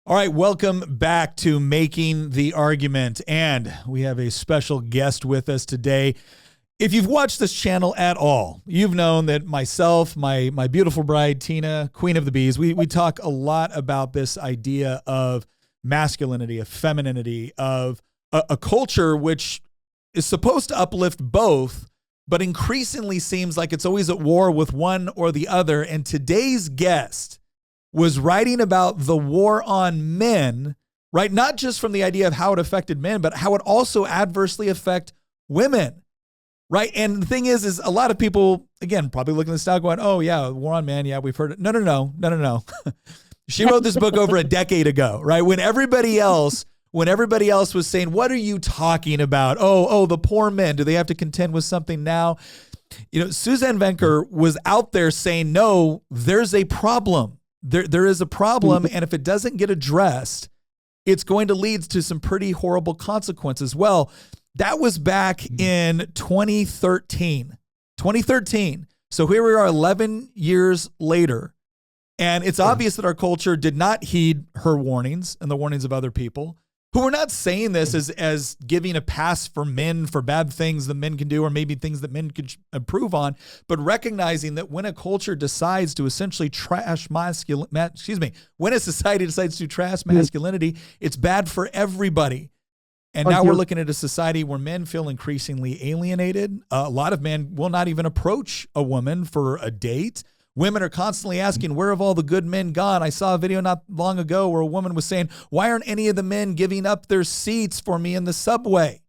All right, welcome back to Making the Argument. And we have a special guest with us today. If you've watched this channel at all, you've known that myself, my beautiful bride, Tina, Queen of the Bees, we talk a lot about this idea of masculinity, of femininity, of a culture which is supposed to uplift both, but increasingly seems like it's always at war with one or the other. And today's guest was writing about the war on men, right? Not just from the idea of how it affected men, but how it also adversely affect women, right? And the thing is a lot of people, again, probably looking at this now going, oh yeah, war on men. Yeah, we've heard it. No. She wrote this book over a decade ago, right? When everybody else was saying, what are you talking about? Oh, the poor men, do they have to contend with something now? You know, Suzanne Venker was out there saying, no, there's a problem. There is a problem, and if it doesn't get addressed, it's going to lead to some pretty horrible consequences. Well, that was back in 2013. So here we are 11 years later, and it's obvious that our culture did not heed her warnings and the warnings of other people, who are not saying this as giving a pass for men for bad things that men can do or maybe things that men could improve on, but recognizing that when a culture decides to essentially trash when a society decides to trash masculinity, it's bad for everybody. And now we're looking at a society where men feel increasingly alienated. A lot of men will not even approach a woman for a date. Women are constantly asking, where have all the good men gone? I saw a video not long ago where a woman was saying, why aren't any of the men giving up their seats for me in the subway?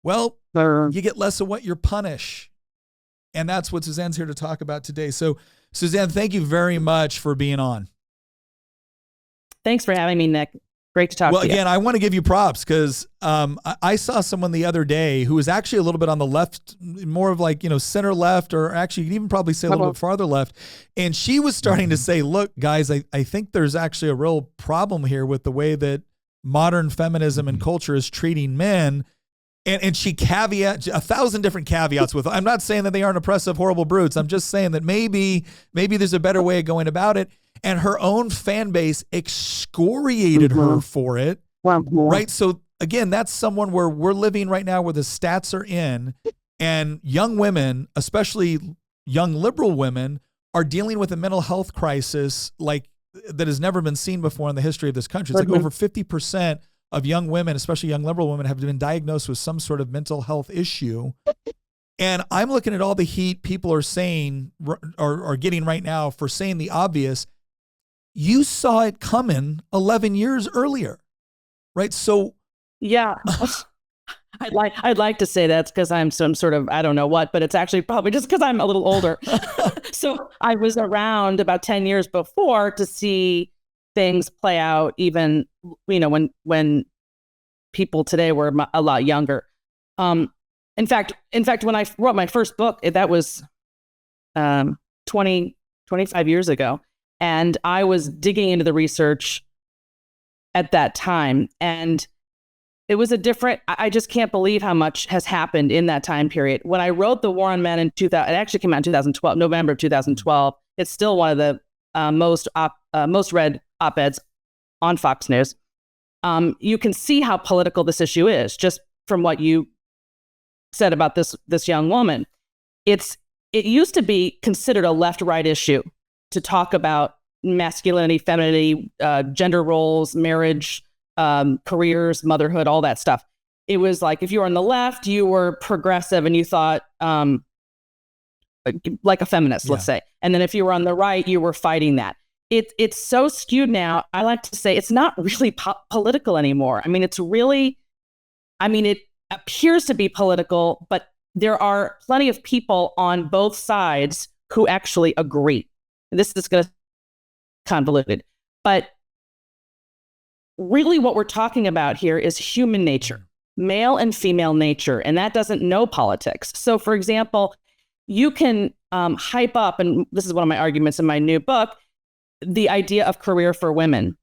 Well, you get less of what you punish. And that's what Suzanne's here to talk about today. So, Suzanne, thank you very much for being on. Thanks for having me, Nick. Great to talk to you. Well, again, I want to give you props because I saw someone the other day who was actually a little bit on the left, more of like, center left, or actually you could even probably say a little bit farther left. And she was starting to say, look, guys, I think there's actually a real problem here with the way that modern feminism and culture is treating men. And she caveat 1,000 different caveats with, I'm not saying that they aren't oppressive, horrible brutes. I'm just saying that maybe there's a better way of going about it. And her own fan base excoriated her for it. Right. So again, that's someone where we're living right now where the stats are in, and young women, especially young liberal women, are dealing with a mental health crisis like that has never been seen before in the history of this country. It's like over 50% of young women, especially young liberal women, have been diagnosed with some sort of mental health issue. And I'm looking at all the heat people are saying or getting right now for saying the obvious. You saw it coming 11 years earlier, right? So, yeah, I'd like to say that's because I'm some sort of, I don't know what, but it's actually probably just because I'm a little older. So I was around about 10 years before to see things play out, even, when people today were a lot younger. In fact, when I wrote my first book, that was 25 years ago. And I was digging into the research at that time. And it was I just can't believe how much has happened in that time period. When I wrote The War on Men in 2000, it actually came out in 2012, November of 2012. It's still one of the most read op-eds on Fox News. You can see how political this issue is just from what you said about this young woman. It used to be considered a left-right issue to talk about masculinity, femininity, gender roles, marriage, careers, motherhood, all that stuff. It was like, if you were on the left, you were progressive and you thought like a feminist, let's say. And then if you were on the right, you were fighting that. It's so skewed now. I like to say it's not really political anymore. I mean, it appears to be political, but there are plenty of people on both sides who actually agree. This is going to convoluted, but really what we're talking about here is human nature, male and female nature, and that doesn't know politics. So for example, you can hype up, and this is one of my arguments in my new book, the idea of career for women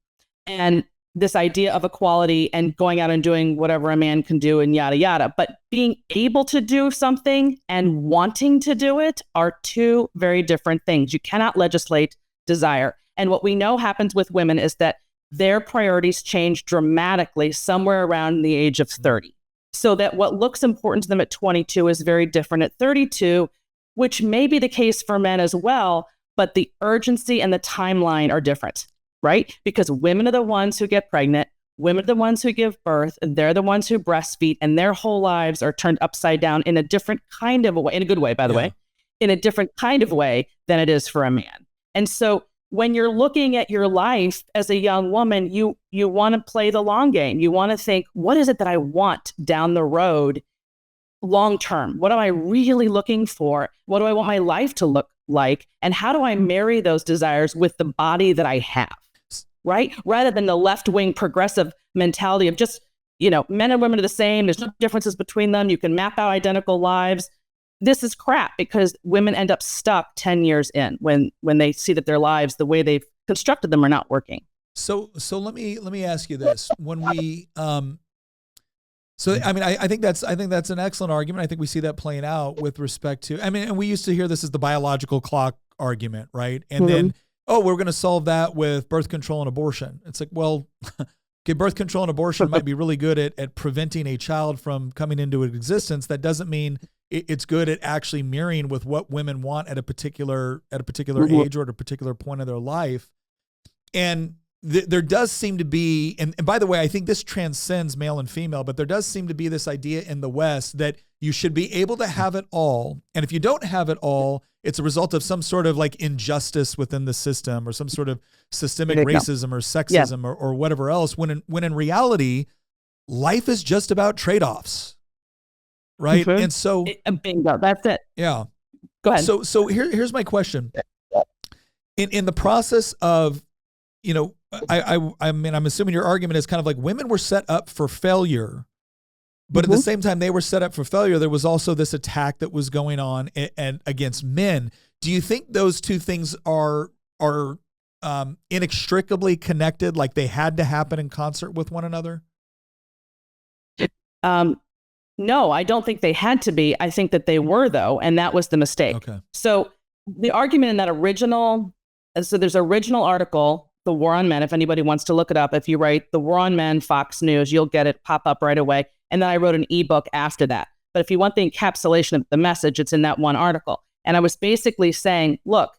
and this idea of equality and going out and doing whatever a man can do and yada, yada. But being able to do something and wanting to do it are two very different things. You cannot legislate desire. And what we know happens with women is that their priorities change dramatically somewhere around the age of 30. So that what looks important to them at 22 is very different at 32, which may be the case for men as well, but the urgency and the timeline are different, right? Because women are the ones who get pregnant, women are the ones who give birth, and they're the ones who breastfeed, and their whole lives are turned upside down in a different kind of a way, in a good way, by the way, in a different kind of way than it is for a man. And so when you're looking at your life as a young woman, you want to play the long game. You want to think, what is it that I want down the road long term? What am I really looking for? What do I want my life to look like? And how do I marry those desires with the body that I have? Right? Rather than the left-wing progressive mentality of just, men and women are the same. There's no differences between them. You can map out identical lives. This is crap because women end up stuck 10 years in when they see that their lives, the way they've constructed them, are not working. So let me ask you this. When we, I think that's an excellent argument. I think we see that playing out with respect to, and we used to hear this as the biological clock argument, right? And then, we're going to solve that with birth control and abortion. It's like, well, okay, birth control and abortion might be really good at preventing a child from coming into existence. That doesn't mean it's good at actually mirroring with what women want at a particular age or at a particular point of their life. And there does seem to be, and by the way, I think this transcends male and female, but there does seem to be this idea in the West that you should be able to have it all. And if you don't have it all, it's a result of some sort of like injustice within the system or some sort of systemic racism or sexism or whatever else, when in reality, life is just about trade-offs. Right. And so bingo, that's it. Yeah. Go ahead. So here's my question. In the process of, I'm assuming your argument is kind of like women were set up for failure, but at the same time they were set up for failure, there was also this attack that was going on and against men. Do you think those two things are inextricably connected, like they had to happen in concert with one another? No, I don't think they had to be. I think that they were, though, and that was the mistake. Okay. So the argument in that original article, The War on Men, if anybody wants to look it up, if you write The War on Men, Fox News, you'll get it pop up right away. And then I wrote an ebook after that. But if you want the encapsulation of the message, it's in that one article. And I was basically saying, look,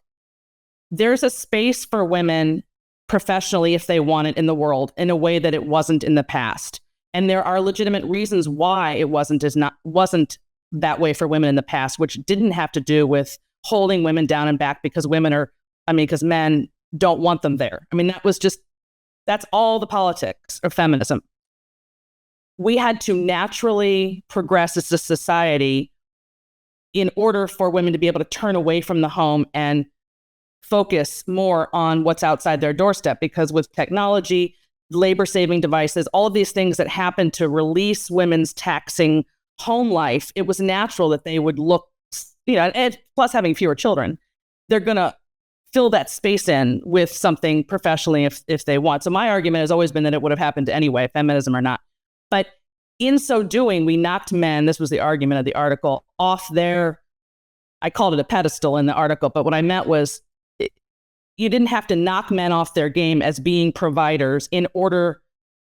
there's a space for women professionally if they want it in the world in a way that it wasn't in the past. And there are legitimate reasons why it wasn't that way for women in the past, which didn't have to do with holding women down and back because because men don't want them there. That's all the politics of feminism. We had to naturally progress as a society in order for women to be able to turn away from the home and focus more on what's outside their doorstep, because with technology, labor-saving devices, all of these things that happen to release women's taxing home life, it was natural that they would look, and plus having fewer children, they're going to fill that space in with something professionally if they want. So my argument has always been that it would have happened anyway, feminism or not. But in so doing, we knocked men, this was the argument of the article, off their, I called it a pedestal in the article, but what I meant was you didn't have to knock men off their game as being providers in order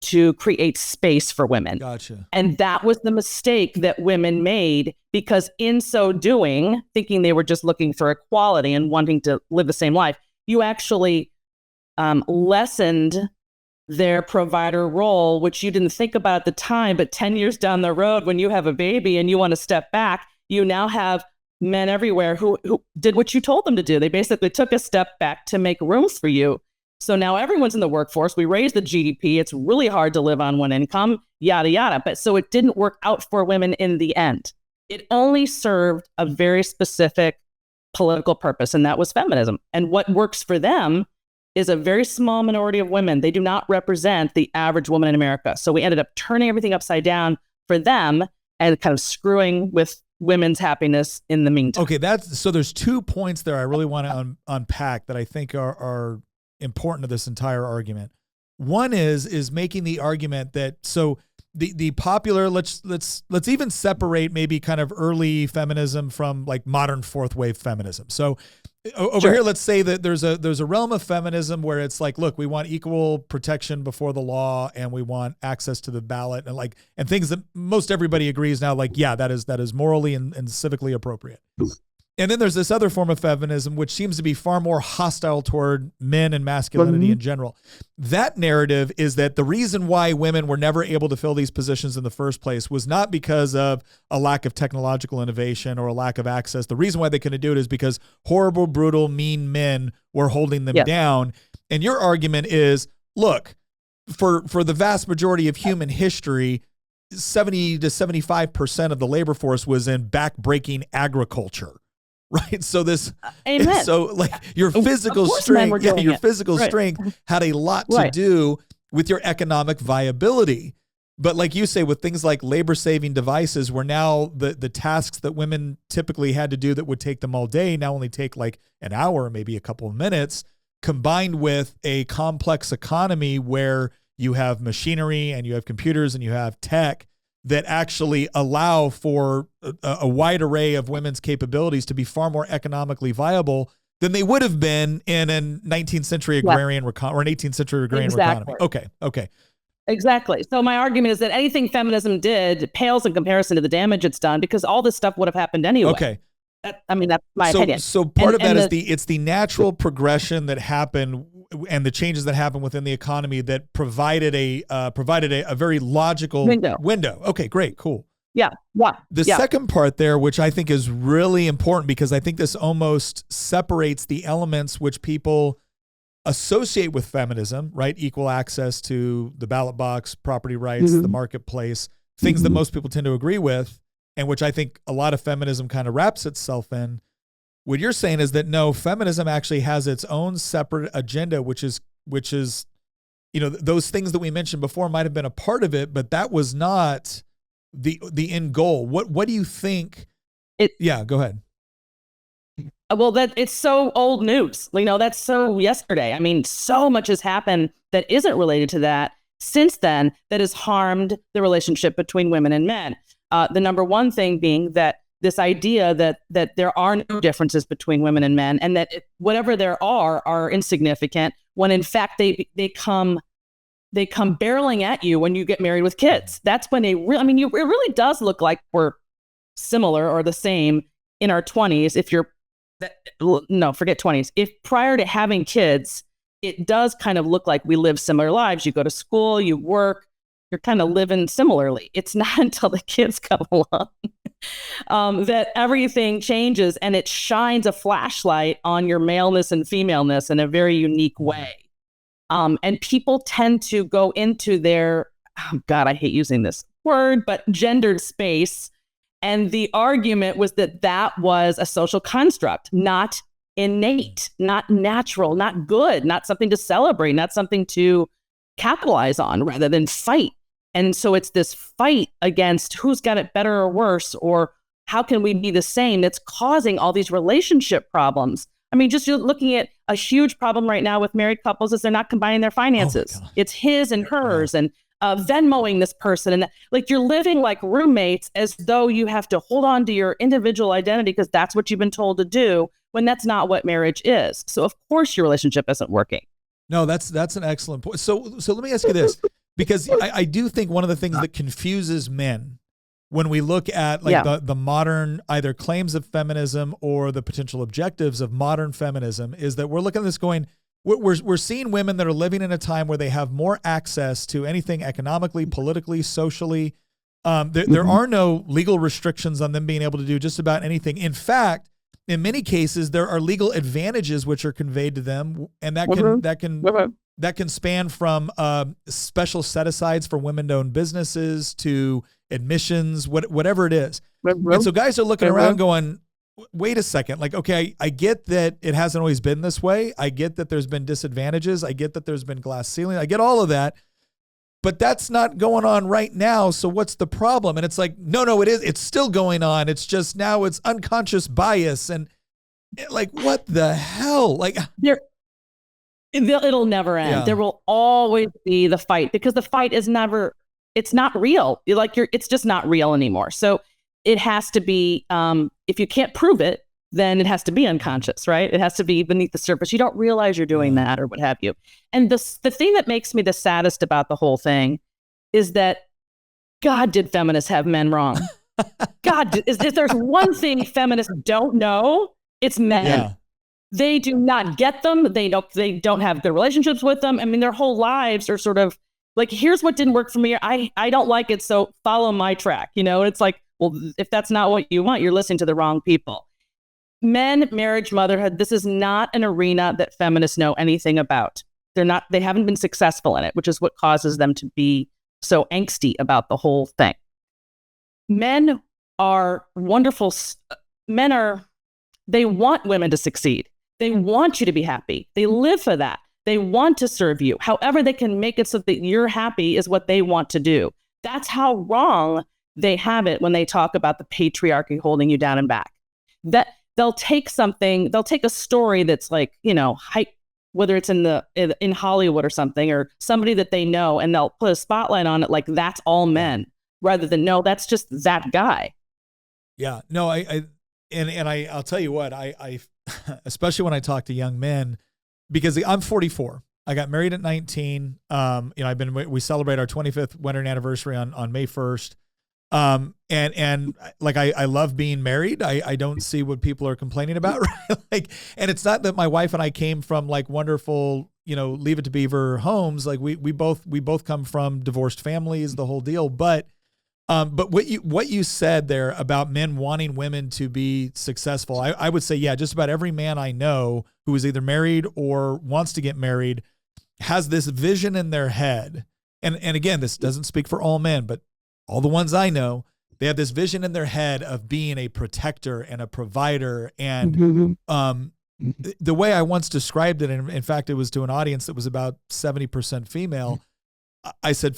to create space for women. Gotcha. And that was the mistake that women made, because in so doing, thinking they were just looking for equality and wanting to live the same life, you actually lessened their provider role, which you didn't think about at the time. But 10 years down the road, when you have a baby and you want to step back, you now have men everywhere who did what you told them to do. They basically took a step back to make room for you. So now everyone's in the workforce. We raised the GDP. It's really hard to live on one income, yada, yada. But so it didn't work out for women in the end. It only served a very specific political purpose, and that was feminism. And what works for them is a very small minority of women. They do not represent the average woman in America. So we ended up turning everything upside down for them and kind of screwing with women's happiness in the meantime. Okay, so there's 2 points there I really want to unpack that I think are important to this entire argument. One is making the argument that so the popular, let's even separate maybe kind of early feminism from like modern fourth wave feminism. So over here, let's say that there's a realm of feminism where it's like, look, we want equal protection before the law, and we want access to the ballot, and things that most everybody agrees now, like, yeah, that is morally and civically appropriate. And then there's this other form of feminism, which seems to be far more hostile toward men and masculinity in general. That narrative is that the reason why women were never able to fill these positions in the first place was not because of a lack of technological innovation or a lack of access. The reason why they couldn't do it is because horrible, brutal, mean men were holding them down. And your argument is, look, for the vast majority of human history, 70 to 75% of the labor force was in back-breaking agriculture. Right. So Amen. So like your physical strength, strength had a lot to do with your economic viability. But like you say, with things like labor saving devices, where now the tasks that women typically had to do that would take them all day now only take like an hour, maybe a couple of minutes, combined with a complex economy where you have machinery and you have computers and you have tech that actually allow for a wide array of women's capabilities to be far more economically viable than they would have been in a 19th century agrarian or an 18th century agrarian economy. Okay. Exactly. So my argument is that anything feminism did pales in comparison to the damage it's done, because all this stuff would have happened anyway. Okay. That's my opinion. So part of that is it's the natural progression that happened and the changes that happened within the economy that provided a very logical window. Okay, great, cool. Yeah. The second part there, which I think is really important, because I think this almost separates the elements which people associate with feminism, right? Equal access to the ballot box, property rights, the marketplace, things that most people tend to agree with, and which I think a lot of feminism kind of wraps itself in. What you're saying is that no, feminism actually has its own separate agenda, which is, those things that we mentioned before might have been a part of it, but that was not the end goal. What do you think? Yeah, go ahead. Well, it's so old news. That's so yesterday. I mean, so much has happened that isn't related to that since then that has harmed the relationship between women and men. The number one thing being that this idea that there are no differences between women and men, and that whatever there are insignificant, when in fact they come barreling at you when you get married with kids. That's when it really does look like we're similar or the same in our 20s. Forget 20s. If prior to having kids, it does kind of look like we live similar lives. You go to school, you work, you're kind of living similarly. It's not until the kids come along that everything changes, and it shines a flashlight on your maleness and femaleness in a very unique way. And people tend to go into their, I hate using this word, but gendered space. And the argument was that was a social construct, not innate, not natural, not good, not something to celebrate, not something to capitalize on rather than fight. And so it's this fight against who's got it better or worse, or how can we be the same, that's causing all these relationship problems. I mean, just looking at a huge problem right now with married couples is they're not combining their finances. It's his and hers, and Venmoing this person. And like, you're living like roommates as though you have to hold on to your individual identity because that's what you've been told to do, when that's not what marriage is. So of course your relationship isn't working. No, that's an excellent point. So let me ask you this, because I do think one of the things that confuses men when we look at the modern either claims of feminism or the potential objectives of modern feminism is that we're looking at this going, we're seeing women that are living in a time where they have more access to anything economically, politically, socially. There are no legal restrictions on them being able to do just about anything. In fact, in many cases, there are legal advantages which are conveyed to them, and that can span from special set-asides for women-owned businesses to admissions, whatever it is. And so guys are looking around going, wait a second, like, okay, I get that it hasn't always been this way. I get that there's been disadvantages. I get that there's been glass ceiling. I get all of that, but that's not going on right now. So what's the problem? And it's like, no, it is. It's still going on. It's just now it's unconscious bias. And like, what the hell? Like, it'll never end. Yeah. There will always be the fight, because the fight is never, it's not real. It's just not real anymore. So it has to be, if you can't prove it, then it has to be unconscious, right? It has to be beneath the surface. You don't realize you're doing that or what have you. And the thing that makes me the saddest about the whole thing is that God, did feminists have men wrong? God, if there's one thing feminists don't know, it's men. Yeah. They do not get them. They don't have good relationships with them. I mean, their whole lives are sort of like, here's what didn't work for me. I don't like it, so follow my track. You know, it's like, well, if that's not what you want, you're listening to the wrong people. Men, marriage, motherhood, this is not an arena that feminists know anything about. They haven't been successful in it, which is what causes them to be so angsty about the whole thing. Men are wonderful. They want women to succeed. They want you to be happy. They live for that. They want to serve you. However they can make it so that you're happy is what they want to do. That's how wrong they have it when they talk about the patriarchy holding you down and back. That they'll take a story that's like, you know, whether it's in Hollywood or something, or somebody that they know, and they'll put a spotlight on it like that's all men, rather than, no, that's just that guy. Yeah, no, I'll tell you what, I especially when I talk to young men, because I'm 44. I got married at 19. You know, we celebrate our 25th wedding anniversary on May 1st. And like, I love being married. I don't see what people are complaining about, right? Like, and it's not that my wife and I came from like wonderful, you know, Leave It to Beaver homes. Like we both come from divorced families, the whole deal. But what you said there about men wanting women to be successful, I would say, yeah, just about every man I know who is either married or wants to get married has this vision in their head. And again, this doesn't speak for all men, but all the ones I know, they have this vision in their head of being a protector and a provider. And the way I once described it, and in fact, it was to an audience that was about 70% female, I said,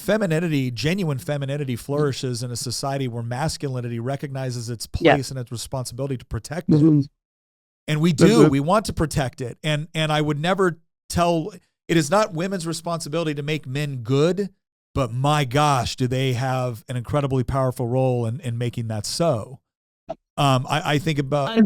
genuine femininity flourishes in a society where masculinity recognizes its place and its responsibility to protect it. And we want to protect it. And I would never it is not women's responsibility to make men good, but my gosh, do they have an incredibly powerful role in making that so. I think about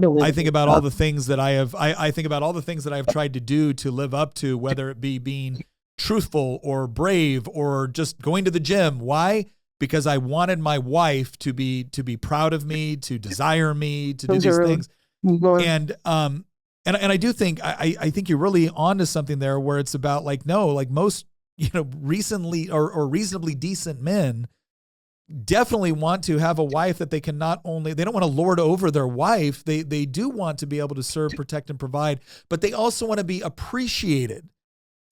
all the things that I think about all the things that I've tried to do to live up to, whether it be being truthful or brave or just going to the gym. Why? Because I wanted my wife to be proud of me, to desire me, to do these things. And I do think, I think you're really onto something there, where it's about like, no, like most, you know, recently or reasonably decent men definitely want to have a wife that they don't want to lord over their wife. They do want to be able to serve, protect, and provide, but they also want to be appreciated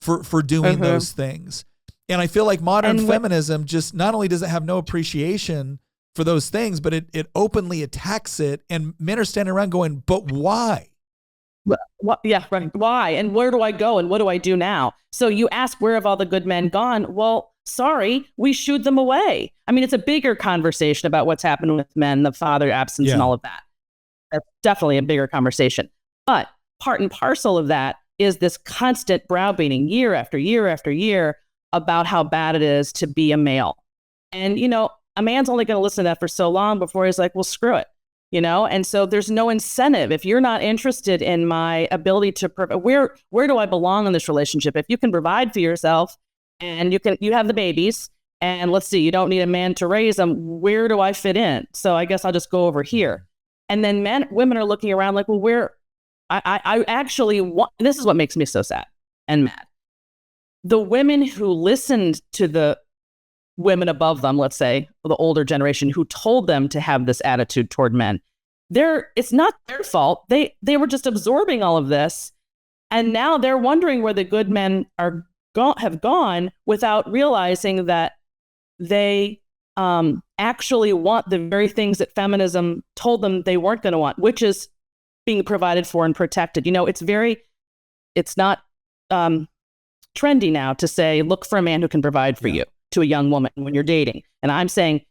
for doing those things. And I feel like modern feminism just not only does it have no appreciation for those things, but it openly attacks it. And men are standing around going, but why? Yeah, right. Why? And where do I go? And what do I do now? So you ask, where have all the good men gone? Well, sorry, we shooed them away. I mean, it's a bigger conversation about what's happened with men, the father absence and all of that. That's definitely a bigger conversation. But part and parcel of that is this constant browbeating year after year after year about how bad it is to be a male. And, you know, a man's only going to listen to that for so long before he's like, well, screw it. You know, and so there's no incentive. If you're not interested in my ability to where do I belong in this relationship? If you can provide for yourself and you have the babies, and let's see, you don't need a man to raise them, where do I fit in? So I guess I'll just go over here. And then women are looking around like, well, I actually want, this is what makes me so sad and mad. The women who listened to the women above them, let's say, the older generation, who told them to have this attitude toward men, it's not their fault. They were just absorbing all of this, and now they're wondering where the good men have gone without realizing that they actually want the very things that feminism told them they weren't going to want, which is being provided for and protected. You know, it's not trendy now to say, look for a man who can provide for you, to a young woman when you're dating. And I'm saying,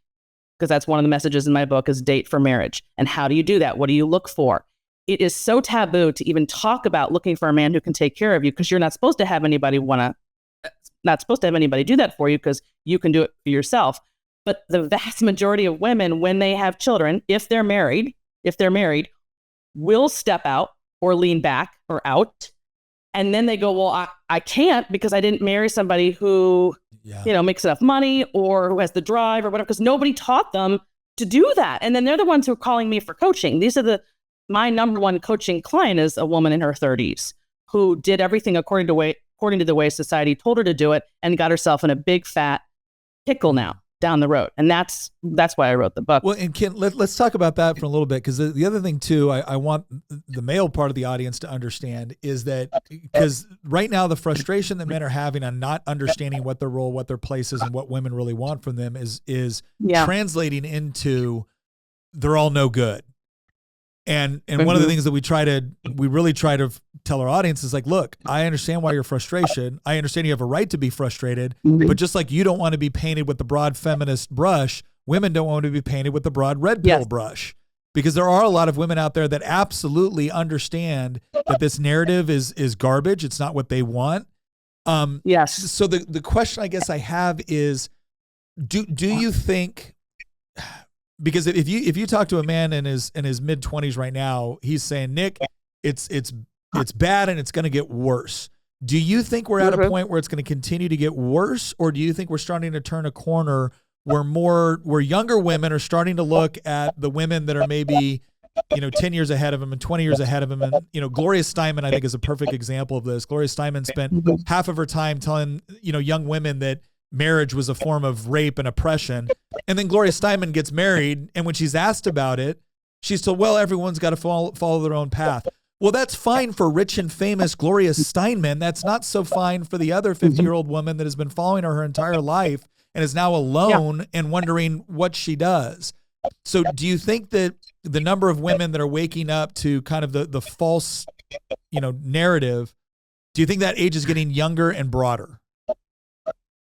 because that's one of the messages in my book, is date for marriage. And how do you do that? What do you look for? It is so taboo to even talk about looking for a man who can take care of you, because you're not supposed to have anybody do that for you, because you can do it for yourself. But the vast majority of women, when they have children, if they're married, will step out or lean back or out. And then they go, well, I can't because I didn't marry somebody who, makes enough money or who has the drive or whatever, because nobody taught them to do that. And then they're the ones who are calling me for coaching. My number one coaching client is a woman in her 30s who did everything according to the way society told her to do it and got herself in a big fat pickle now down the road. And that's why I wrote the book. Well, and Ken, let's talk about that for a little bit, because the other thing too, I want the male part of the audience to understand is that, because right now the frustration that men are having on not understanding what their role, what their place is, and what women really want from them is translating into they're all no good. And one of the things that we really try to tell our audience is like, look, I understand why you're frustrated. I understand you have a right to be frustrated, but just like you don't want to be painted with the broad feminist brush, women don't want to be painted with the broad red pill brush, because there are a lot of women out there that absolutely understand that this narrative is garbage. It's not what they want. Yes. So the question I guess I have is, do you think, because if you talk to a man in his mid 20s right now, he's saying, Nick, it's bad and it's going to get worse. Do you think we're at a point where it's going to continue to get worse, or do you think we're starting to turn a corner where younger women are starting to look at the women that are maybe 10 years ahead of them and 20 years ahead of them? And Gloria Steinem, I think, is a perfect example of this. Gloria Steinem spent half of her time telling young women that marriage was a form of rape and oppression. And then Gloria Steinem gets married, and when she's asked about it, she's told, well, everyone's got to follow their own path. Well, that's fine for rich and famous Gloria Steinem. That's not so fine for the other 50-year-old woman that has been following her entire life and is now alone and wondering what she does. So do you think that the number of women that are waking up to kind of the false, narrative, do you think that age is getting younger and broader?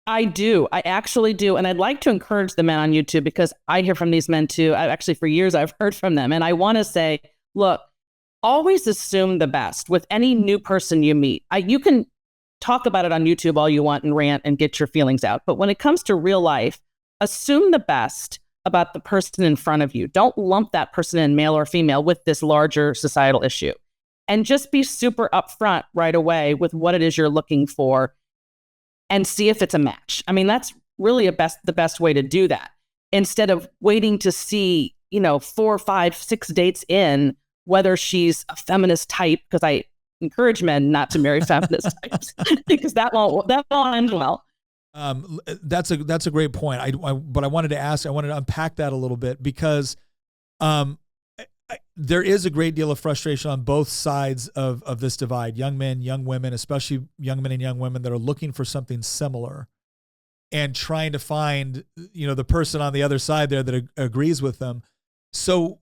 I do. I actually do. And I'd like to encourage the men on YouTube, because I hear from these men too. For years, I've heard from them. And I want to say, look, always assume the best with any new person you meet. You can talk about it on YouTube all you want and rant and get your feelings out. But when it comes to real life, assume the best about the person in front of you. Don't lump that person in, male or female, with this larger societal issue. And just be super upfront right away with what it is you're looking for, and see if it's a match. I mean, that's really the best way to do that, instead of waiting to see, 4, 5, 6 dates in whether she's a feminist type, because I encourage men not to marry feminist types, because that won't end well. That's a great point. But I wanted to unpack that a little bit, because there is a great deal of frustration on both sides of this divide. Young men, young women, especially young men and young women that are looking for something similar and trying to find, the person on the other side there that agrees with them. So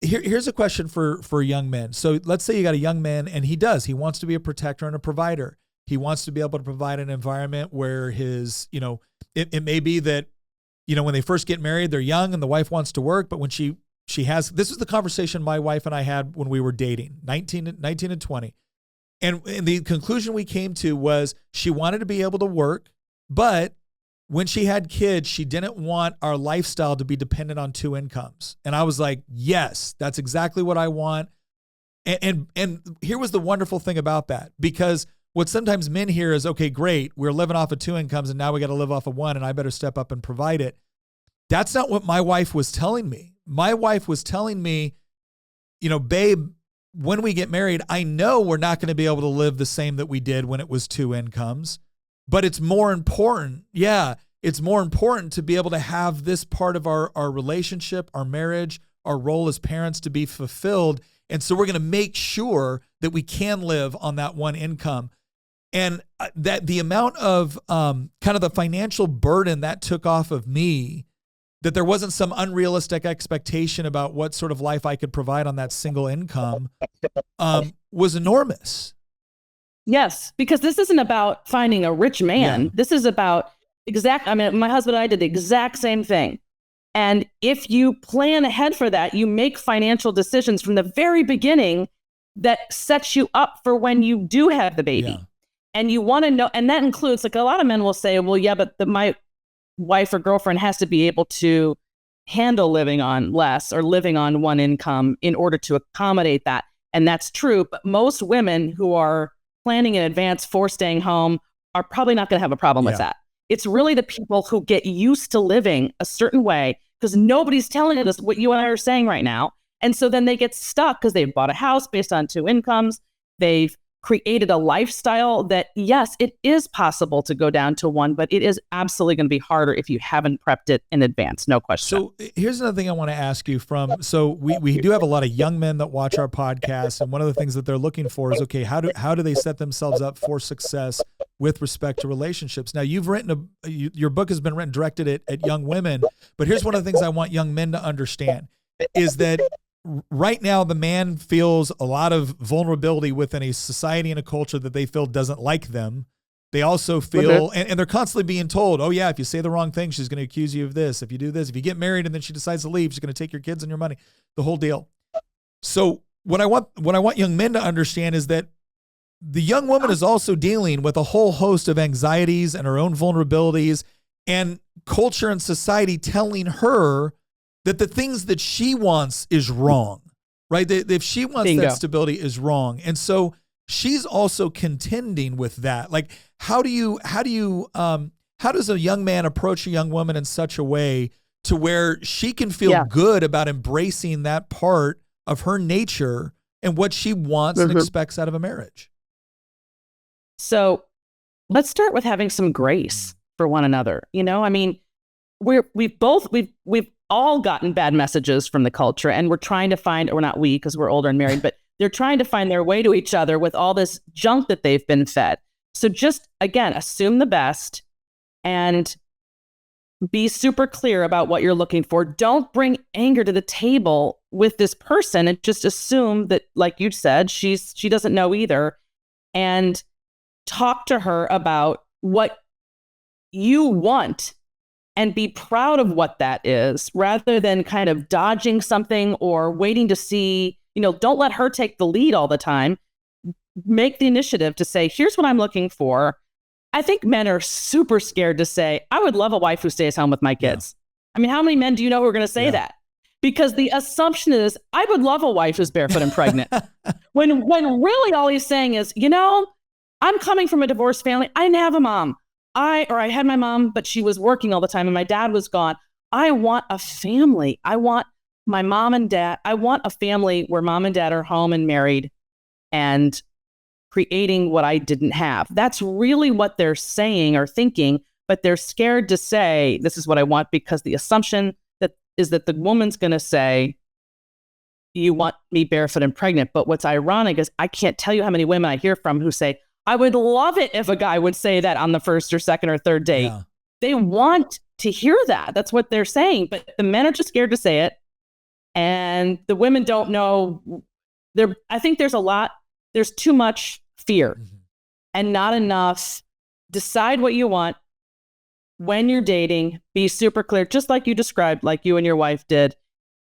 here's a question for young men. So let's say you got a young man, and he wants to be a protector and a provider. He wants to be able to provide an environment where it may be that, when they first get married, they're young and the wife wants to work, but when she has, this is the conversation my wife and I had when we were dating, 19 and 20. And the conclusion we came to was she wanted to be able to work, but when she had kids, she didn't want our lifestyle to be dependent on 2 incomes. And I was like, yes, that's exactly what I want. And here was the wonderful thing about that, because what sometimes men hear is, okay, great, we're living off of 2 incomes and now we got to live off of 1 and I better step up and provide it. That's not what my wife was telling me. My wife was telling me, babe, when we get married, I know we're not going to be able to live the same that we did when it was 2 incomes, but it's more important. Yeah, it's more important to be able to have this part of our relationship, our marriage, our role as parents to be fulfilled. And so we're going to make sure that we can live on that 1 income. And that the amount of kind of the financial burden that took off of me, that there wasn't some unrealistic expectation about what sort of life I could provide on that single income, was enormous. Yes, because this isn't about finding a rich man. Yeah. This is about my husband and I did the exact same thing. And if you plan ahead for that, you make financial decisions from the very beginning that sets you up for when you do have the baby. Yeah. And you want to know, and that includes, like, a lot of men will say, well, yeah, but my wife or girlfriend has to be able to handle living on less or living on one income in order to accommodate that. And that's true. But most women who are planning in advance for staying home are probably not going to have a problem with that. It's really the people who get used to living a certain way because nobody's telling us what you and I are saying right now. And so then they get stuck because they've bought a house based on 2 incomes. They've created a lifestyle that, yes, it is possible to go down to 1, but it is absolutely going to be harder if you haven't prepped it in advance. No question. So here's another thing I want to ask you so we do have a lot of young men that watch our podcast. And one of the things that they're looking for is, okay, how do they set themselves up for success with respect to relationships? Now, you've written your book has been written directed at young women, but here's one of the things I want young men to understand is that right now, the man feels a lot of vulnerability within a society and a culture that they feel doesn't like them. They also feel, and they're constantly being told, oh yeah, if you say the wrong thing, she's going to accuse you of this. If you do this, if you get married and then she decides to leave, she's going to take your kids and your money, the whole deal. So what I want young men to understand is that the young woman is also dealing with a whole host of anxieties and her own vulnerabilities and culture and society telling her that the things that she wants is wrong, right? That if she wants that stability is wrong. And so she's also contending with that. Like, how does a young man approach a young woman in such a way to where she can feel good about embracing that part of her nature and what she wants and expects out of a marriage? So let's start with having some grace for one another. You know, I mean, we've all gotten bad messages from the culture, and we're trying to find, or not we, because we're older and married, but they're trying to find their way to each other with all this junk that they've been fed. So just, again, assume the best and be super clear about what you're looking for. Don't bring anger to the table with this person and just assume that, like you said, she doesn't know either. And talk to her about what you want and be proud of what that is, rather than kind of dodging something or waiting to see, don't let her take the lead all the time. Make the initiative to say, here's what I'm looking for. I think men are super scared to say, I would love a wife who stays home with my kids. Yeah. I mean, how many men do you know who are going to say that? Because the assumption is, I would love a wife who's barefoot and pregnant. when really all he's saying is, I'm coming from a divorced family. I didn't have a mom. I had my mom, but she was working all the time and my dad was gone. I want a family. I want my mom and dad. I want a family where mom and dad are home and married and creating what I didn't have. That's really what they're saying or thinking, but they're scared to say, this is what I want, because the assumption is that the woman's going to say, you want me barefoot and pregnant. But what's ironic is I can't tell you how many women I hear from who say, I would love it if a guy would say that on the first or second or third date. Yeah. They want to hear that. That's what they're saying. But the men are just scared to say it. And the women don't know. I think there's too much fear and not enough. Decide what you want when you're dating. Be super clear, just like you described, like you and your wife did.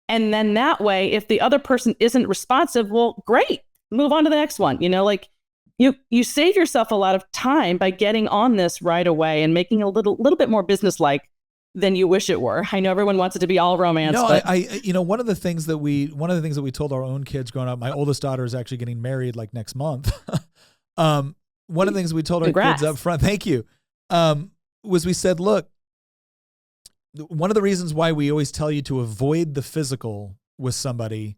And then that way, if the other person isn't responsive, well, great. Move on to the next one. You save yourself a lot of time by getting on this right away and making it a little bit more businesslike than you wish it were. I know everyone wants it to be all romance. No, but one of the things that we told our own kids growing up. My oldest daughter is actually getting married like next month. One of the things we told our kids up front, thank you, was we said, look, one of the reasons why we always tell you to avoid the physical with somebody.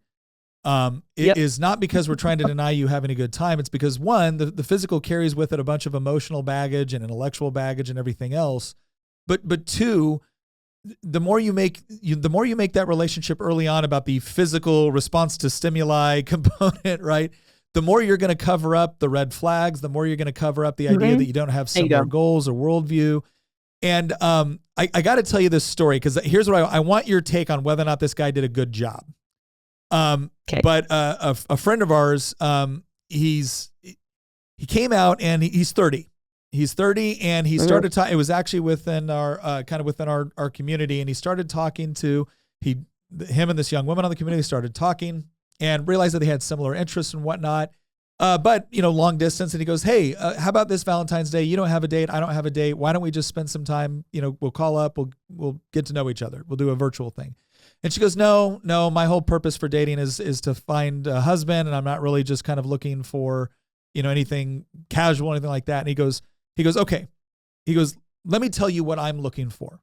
It is not because we're trying to deny you having a good time. It's because, one, the physical carries with it a bunch of emotional baggage and intellectual baggage and everything else. But two, the more you make that relationship early on about the physical response to stimuli component, right? The more you're going to cover up the red flags, the more you're going to cover up the idea that you don't have similar goals or worldview. And I got to tell you this story because here's what I want your take on whether or not this guy did a good job. But a friend of ours, he came out and he's 30. He's 30 and he started talking. It was actually within our our community, and he started talking to him and this young woman on the community started talking and realized that they had similar interests and whatnot. But long distance. And he goes, hey, how about this Valentine's Day? You don't have a date. I don't have a date. Why don't we just spend some time? We'll call up. We'll get to know each other. We'll do a virtual thing. And she goes, no, my whole purpose for dating is to find a husband. And I'm not really just kind of looking for, anything casual, anything like that. And he goes, okay. He goes, let me tell you what I'm looking for.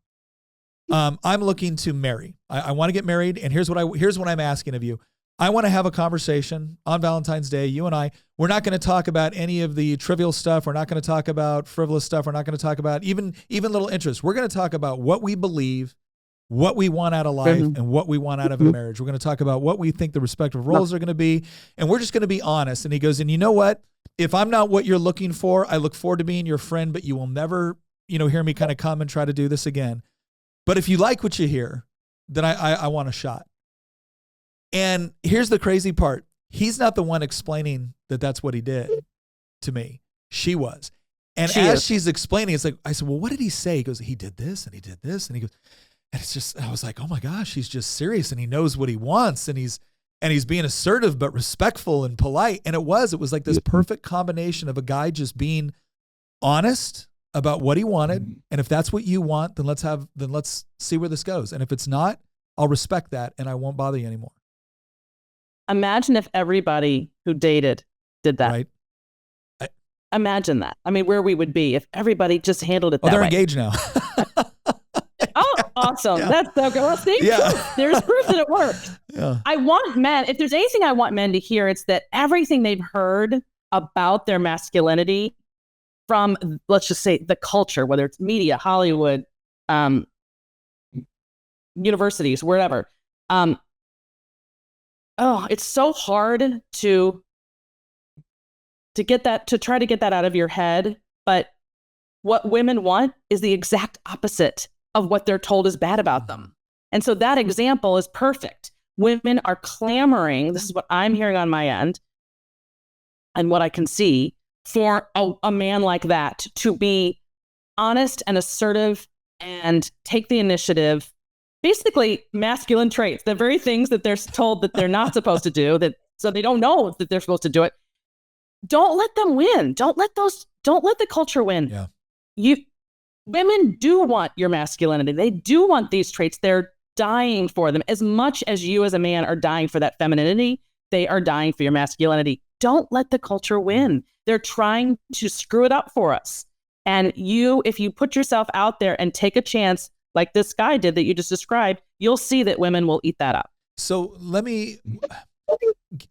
I'm looking to marry. I want to get married. And here's what I'm asking of you. I want to have a conversation on Valentine's Day. You and I, we're not going to talk about any of the trivial stuff. We're not going to talk about frivolous stuff. We're not going to talk about even little interests. We're going to talk about what we believe, what we want out of life, and what we want out of a marriage. We're going to talk about what we think the respective roles are going to be. And we're just going to be honest. And he goes, and you know what? If I'm not what you're looking for, I look forward to being your friend, but you will never, hear me kind of come and try to do this again. But if you like what you hear, then I want a shot. And here's the crazy part. He's not the one explaining that that's what he did to me. She was. And she's explaining, it's like, I said, well, what did he say? He goes, he did this and he did this. And he goes, and it's just, I was like, oh my gosh, he's just serious and he knows what he wants. And he's being assertive, but respectful and polite. And it was like this perfect combination of a guy just being honest about what he wanted. And if that's what you want, then let's see where this goes. And if it's not, I'll respect that and I won't bother you anymore. Imagine if everybody who dated did that. Right. Imagine that. I mean, where we would be if everybody just handled it that way. They're engaged now. Oh, awesome. Yeah. That's so good. Well, see, there's proof that it works. Yeah. I want men, if there's anything I want men to hear, it's that everything they've heard about their masculinity from, let's just say, the culture, whether it's media, Hollywood, universities, wherever. It's so hard to try to get that out of your head. But what women want is the exact opposite of what they're told is bad about them. And so that example is perfect. Women are clamoring, this is what I'm hearing on my end and what I can see, for a man like that to be honest and assertive and take the initiative. Basically, masculine traits, the very things that they're told that they're not supposed to do, so they don't know that they're supposed to do it. Don't let them win. Don't let the culture win. Yeah. Women do want your masculinity. They do want these traits. They're dying for them. As much as you as a man are dying for that femininity, they are dying for your masculinity. Don't let the culture win. They're trying to screw it up for us. And if you put yourself out there and take a chance, like this guy did that you just described, you'll see that women will eat that up. So let me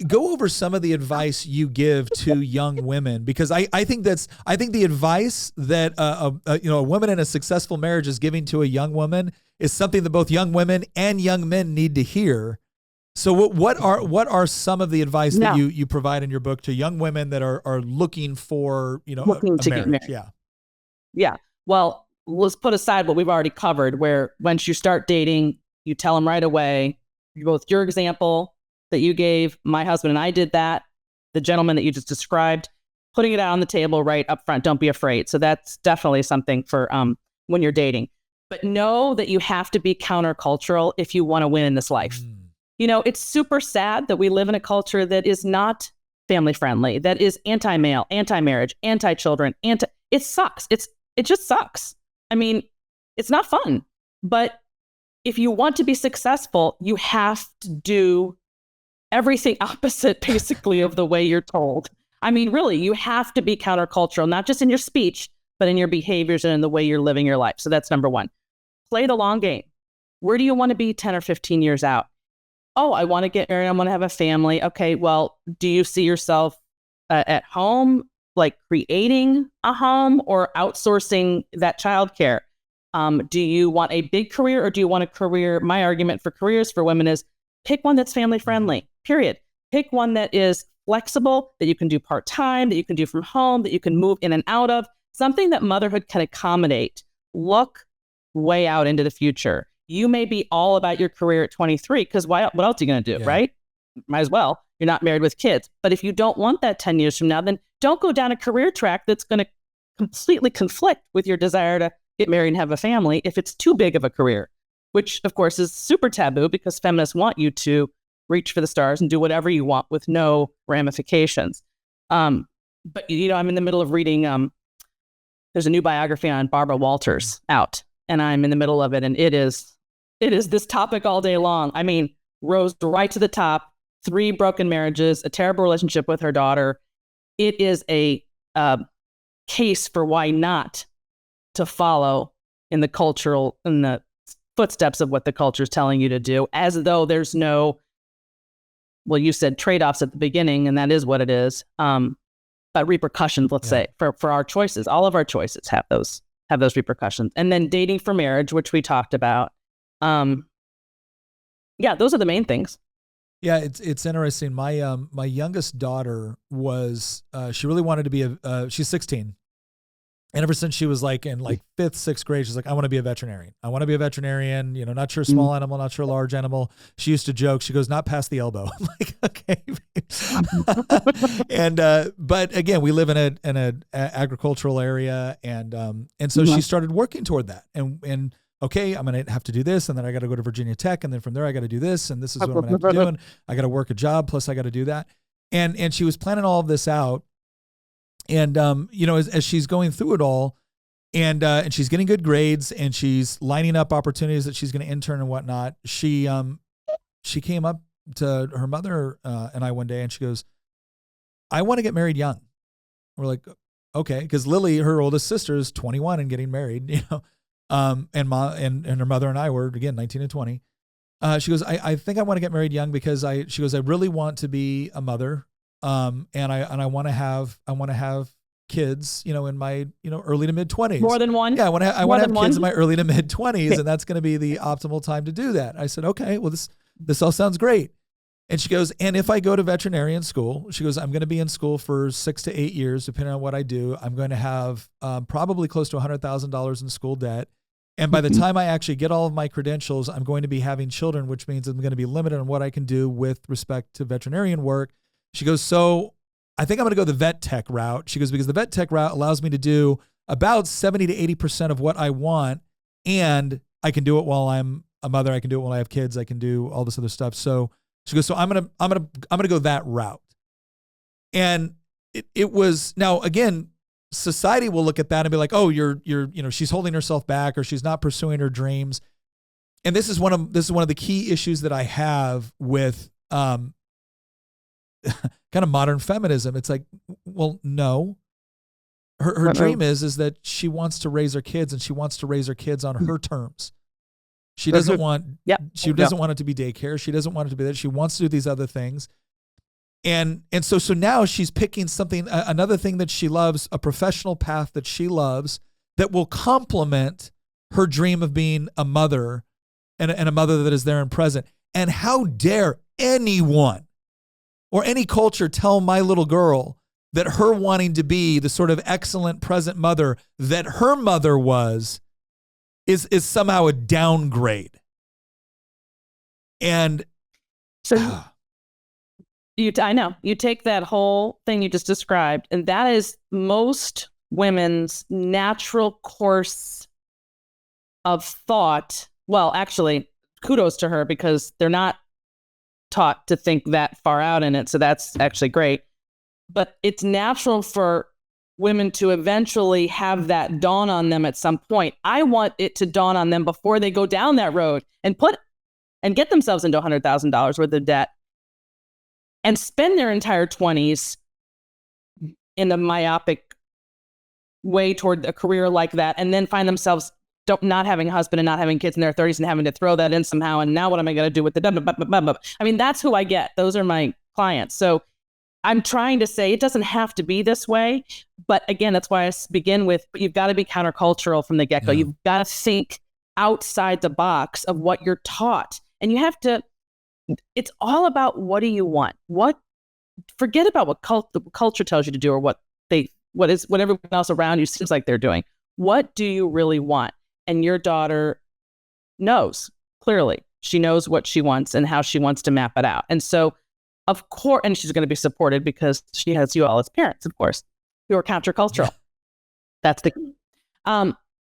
go over some of the advice you give to young women, because I think the advice that a woman in a successful marriage is giving to a young woman is something that both young women and young men need to hear. So what are some of the advice that you provide in your book to young women that are looking for looking to marriage? Get married? Yeah. Well, let's put aside what we've already covered, where once you start dating, you tell them right away. Both your example that you gave, my husband and I did that, the gentleman that you just described, putting it out on the table right up front. Don't be afraid. So that's definitely something for when you're dating. But know that you have to be countercultural if you want to win in this life. It's super sad that we live in a culture that is not family friendly, that is anti-male, anti-marriage, anti-children, it sucks. It just sucks. I mean, it's not fun. But if you want to be successful, you have to do everything opposite, basically, of the way you're told. I mean, really, you have to be countercultural, not just in your speech, but in your behaviors and in the way you're living your life. So that's number one. Play the long game. Where do you want to be 10 or 15 years out? Oh, I want to get married. I want to have a family. Okay, well, do you see yourself at home, like creating a home, or outsourcing that childcare? Do you want a big career, or do you want a career? My argument for careers for women is pick one that's family friendly, period. Pick one that is flexible, that you can do part-time, that you can do from home, that you can move in and out of, something that motherhood can accommodate. Look way out into the future. You may be all about your career at 23, because what else are you going to do, right? Might as well. You're not married with kids. But if you don't want that 10 years from now, then don't go down a career track that's going to completely conflict with your desire to get married and have a family if it's too big of a career, which, of course, is super taboo because feminists want you to reach for the stars and do whatever you want with no ramifications. But I'm in the middle of reading. There's a new biography on Barbara Walters out, and I'm in the middle of it, and it is this topic all day long. I mean, rose right to the top. 3 broken marriages, a terrible relationship with her daughter. It is a case for why not to follow in the footsteps of what the culture is telling you to do, as though there's no, well, you said trade-offs at the beginning, and that is what it is. But repercussions, let's say, for our choices. All of our choices have those repercussions. And then dating for marriage, which we talked about. Those are the main things. Yeah, it's interesting. My my youngest daughter was she really wanted to be she's 16. And ever since she was like in like 5th, 6th grade, she's like, I want to be a veterinarian. I want to be a veterinarian, not sure small animal, not sure large animal. She used to joke, she goes, not past the elbow. I'm like, okay. And, but again, we live in an agricultural area. And so she started working toward that. And okay, I'm going to have to do this. And then I got to go to Virginia Tech. And then from there, I got to do this. And this is what I'm going to have to do. And I got to work a job. Plus I got to do that. And she was planning all of this out. And, as she's going through it all and she's getting good grades and she's lining up opportunities that she's going to intern and whatnot, she came up to her mother and I one day and she goes, I want to get married young. We're like, okay. Because Lily, her oldest sister, is 21 and getting married, and mom and her mother and I were, again, 19 and 20. She goes, I think I want to get married young because I really want to be a mother. And I want to have kids, in my, early to mid 20s. More than one. Yeah. I want to have kids in my early to mid 20s, and that's going to be the optimal time to do that. I said, okay, well, this all sounds great. And she goes, and if I go to veterinarian school, she goes, I'm going to be in school for 6 to 8 years, depending on what I do. I'm going to have probably close to $100,000 in school debt. And by the time I actually get all of my credentials, I'm going to be having children, which means I'm going to be limited on what I can do with respect to veterinarian work. She goes, so I think I'm going to go the vet tech route. She goes, because the vet tech route allows me to do about 70 to 80% of what I want. And I can do it while I'm a mother. I can do it while I have kids. I can do all this other stuff. So she goes, so I'm going to go that route. And it was, now again, society will look at that and be like, oh, she's holding herself back or she's not pursuing her dreams. And this is one of the key issues that I have with, kind of modern feminism. It's like, well, no, her dream is that she wants to raise her kids and she wants to raise her kids on her terms. She doesn't want, she doesn't want it to be daycare. She doesn't want it to be that. She wants to do these other things. And so now she's picking something, another thing that she loves, a professional path that she loves that will complement her dream of being a mother and a mother that is there and present. And how dare anyone or any culture tell my little girl that her wanting to be the sort of excellent present mother that her mother was is somehow a downgrade. And so I know you take that whole thing you just described, and that is most women's natural course of thought. Well, actually, kudos to her because they're not taught to think that far out in it. So that's actually great. But it's natural for women to eventually have that dawn on them at some point. I want it to dawn on them before they go down that road and get themselves into $100,000 worth of debt and spend their entire 20s in a myopic way toward a career like that, and then find themselves not having a husband and not having kids in their 30s and having to throw that in somehow. And now what am I going to do with the I mean, that's who I get. Those are my clients. So I'm trying to say it doesn't have to be this way. But again, that's why I begin with, you've got to be countercultural from the get-go. Yeah. You've got to think outside the box of what you're taught. And you have to, it's all about, what do you want? Forget about what the culture tells you to do or what everyone else around you seems like they're doing. What do you really want? And your daughter knows, clearly. She knows what she wants and how she wants to map it out. And so, of course, and she's going to be supported because she has you all as parents, of course, who are countercultural. Yeah. That's the key.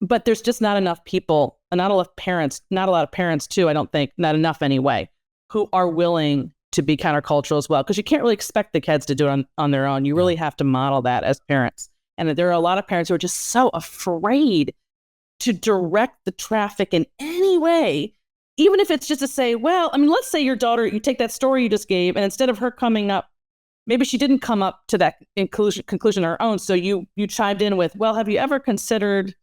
But there's just not enough people, not a lot of parents too, I don't think, not enough anyway, who are willing to be countercultural as well, because you can't really expect the kids to do it on their own. You really have to model that as parents. And there are a lot of parents who are just so afraid to direct the traffic in any way, even if it's just to say, well, I mean, let's say your daughter, you take that story you just gave, and instead of her coming up, maybe she didn't come up to that conclusion on her own. So you chimed in with, well, have you ever considered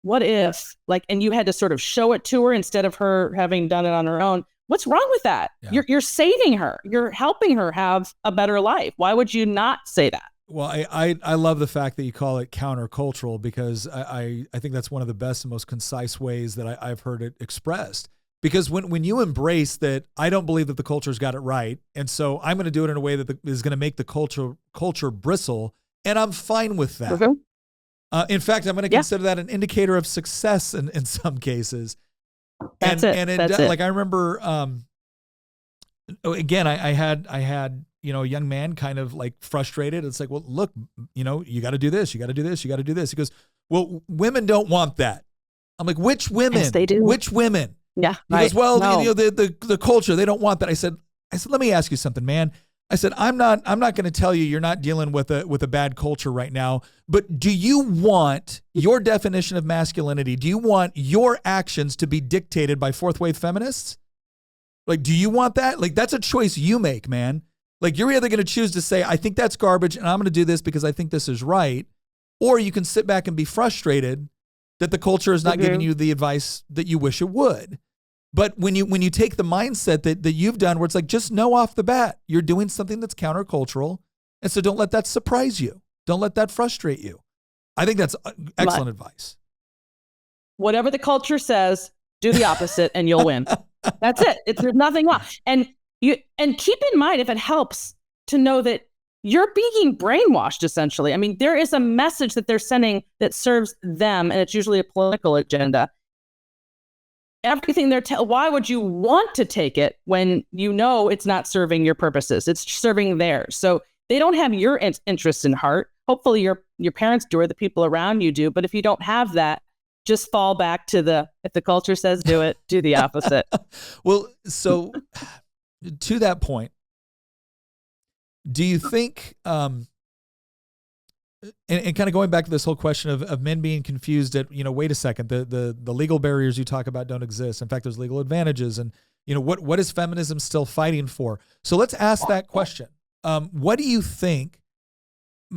what if, like, and you had to sort of show it to her instead of her having done it on her own. What's wrong with that? Yeah. You're saving her. You're helping her have a better life. Why would you not say that? Well, I love the fact that you call it countercultural, because I think that's one of the best and most concise ways that I've heard it expressed. Because when you embrace that, I don't believe that the culture's got it right, and so I'm going to do it in a way that is going to make the culture bristle, and I'm fine with that. Mm-hmm. In fact, I'm going to consider that an indicator of success in some cases. That's it. Like I remember, again, I had a young man kind of like frustrated. It's like, well, look, you got to do this, you got to do this, you got to do this. He goes, well, women don't want that. I'm like, which women? Yes, they do. Which women? Yeah. He goes, well, no. The culture, they don't want that. I said, let me ask you something, man. I said, I'm not going to tell you you're not dealing with a bad culture right now, but do you want your definition of masculinity? Do you want your actions to be dictated by fourth wave feminists? Like, do you want that? Like, that's a choice you make, man. Like, you're either going to choose to say, I think that's garbage and I'm going to do this because I think this is right. Or you can sit back and be frustrated that the culture is not giving you the advice that you wish it would. But when you take the mindset that you've done, where it's like, just know off the bat, you're doing something that's countercultural. And so don't let that surprise you. Don't let that frustrate you. I think that's excellent advice. Whatever the culture says, do the opposite and you'll win. That's it. There's nothing wrong. And keep in mind, if it helps, to know that you're being brainwashed, essentially. I mean, there is a message that they're sending that serves them, and it's usually a political agenda. Everything why would you want to take it when you know it's not serving your purposes? It's serving theirs. So they don't have your interests in heart. Hopefully your parents do, or the people around you do. But if you don't have that, just fall back to if the culture says do it, do the opposite. Well, so to that point, do you think, and kind of going back to this whole question of men being confused at, wait a second, the legal barriers you talk about don't exist. In fact, there's legal advantages. And, what is feminism still fighting for? So let's ask that question. What do you think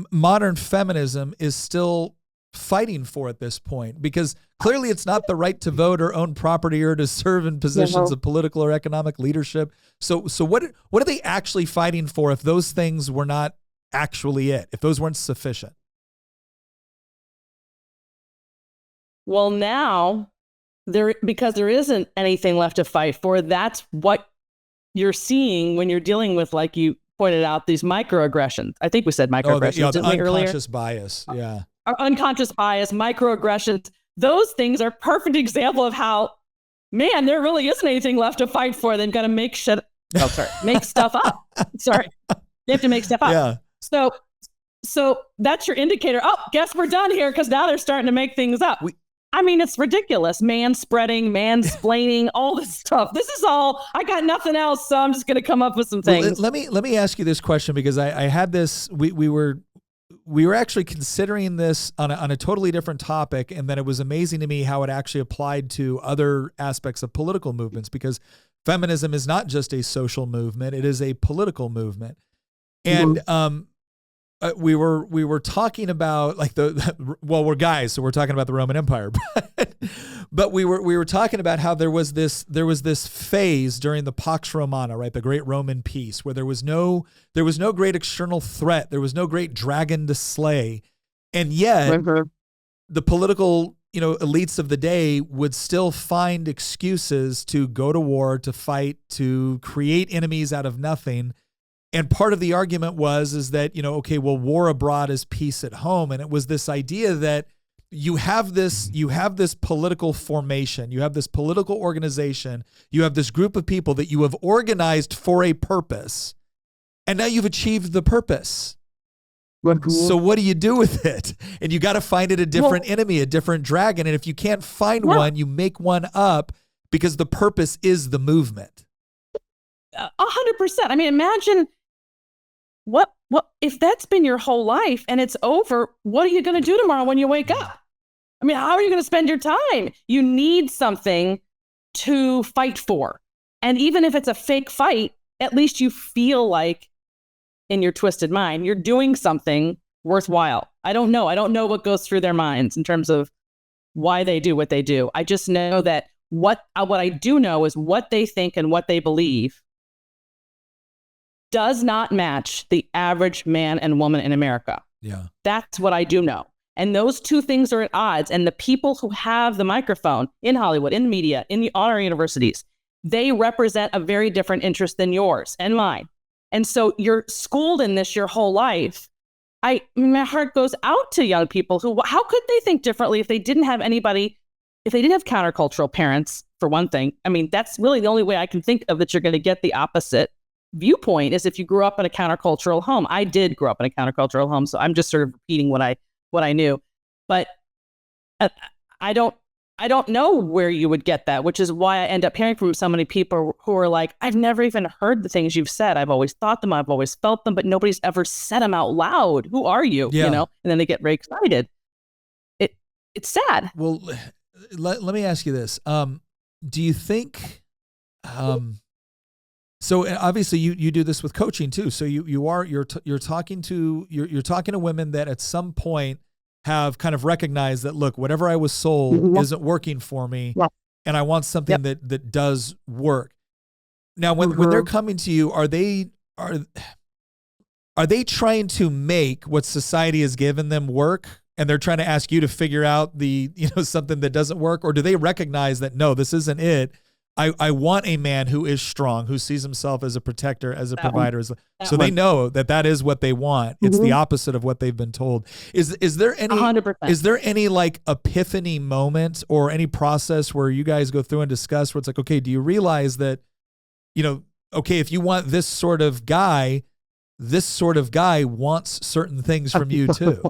modern feminism is still fighting for at this point? Because clearly it's not the right to vote or own property or to serve in positions of political or economic leadership. So what are they actually fighting for if those things were not actually it, if those weren't sufficient? Well, now because there isn't anything left to fight for, that's what you're seeing when you're dealing with, like you pointed out, these microaggressions. I think we said microaggressions the earlier. Unconscious bias. Yeah. Our unconscious bias, microaggressions, those things are a perfect example of how, man, there really isn't anything left to fight for. They've got to make make stuff up. Sorry. They have to make stuff up. Yeah. So that's your indicator. Oh, guess we're done here, because now they're starting to make things up. I mean, it's ridiculous. Manspreading, mansplaining, all this stuff. This is all, I got nothing else, so I'm just going to come up with some things. Well, let me ask you this question, because I had this, we were actually considering this on a totally different topic, and then it was amazing to me how it actually applied to other aspects of political movements, because feminism is not just a social movement, it is a political movement. And we were talking about, like, we're guys, so we're talking about the Roman Empire, but we were talking about how there was this phase during the Pax Romana, right, the Great Roman Peace, where there was no great external threat, there was no great dragon to slay, and yet the political elites of the day would still find excuses to go to war, to fight, to create enemies out of nothing. And part of the argument is that, okay, well, war abroad is peace at home. And it was this idea that you have this political formation, you have this political organization, you have this group of people that you have organized for a purpose, and now you've achieved the purpose. So what do you do with it? And you got to find it a different enemy, a different dragon. And if you can't find one, you make one up, because the purpose is the movement. 100%. I mean, imagine what if that's been your whole life and it's over, what are you going to do tomorrow when you wake up? I mean, how are you going to spend your time? You need something to fight for. And even if it's a fake fight, at least you feel like in your twisted mind, you're doing something worthwhile. I don't know. I don't know what goes through their minds in terms of why they do what they do. I just know that what I do know is what they think and what they believe does not match the average man and woman in America. Yeah. That's what I do know. And those two things are at odds. And the people who have the microphone in Hollywood, in media, on our universities, they represent a very different interest than yours and mine. And so you're schooled in this your whole life. My heart goes out to young people who, how could they think differently if they didn't have anybody, if they didn't have countercultural parents, for one thing? I mean, that's really the only way I can think of that you're going to get the opposite viewpoint is if you grew up in a countercultural home. I did grow up in a countercultural home, so I'm just sort of repeating what I knew. But I don't know where you would get that, which is why I end up hearing from so many people who are like, I've never even heard the things you've said. I've always thought them, I've always felt them, but nobody's ever said them out loud. Who are you? Yeah. You know, and then they get very excited. It's sad. Well, let me ask you this. Do you think, so obviously you do this with coaching too. So you're talking to women that at some point have kind of recognized that, look, whatever I was sold isn't working for me, and I want something that does work. Now, when they're coming to you, are they trying to make what society has given them work, and they're trying to ask you to figure out something that doesn't work, or do they recognize that no, this isn't it? I want a man who is strong, who sees himself as a protector, as a provider. They know that is what they want. It's the opposite of what they've been told. Is there any 100%. Is there any like epiphany moment or any process where you guys go through and discuss where it's like, okay, do you realize that, okay, if you want this sort of guy wants certain things from you too?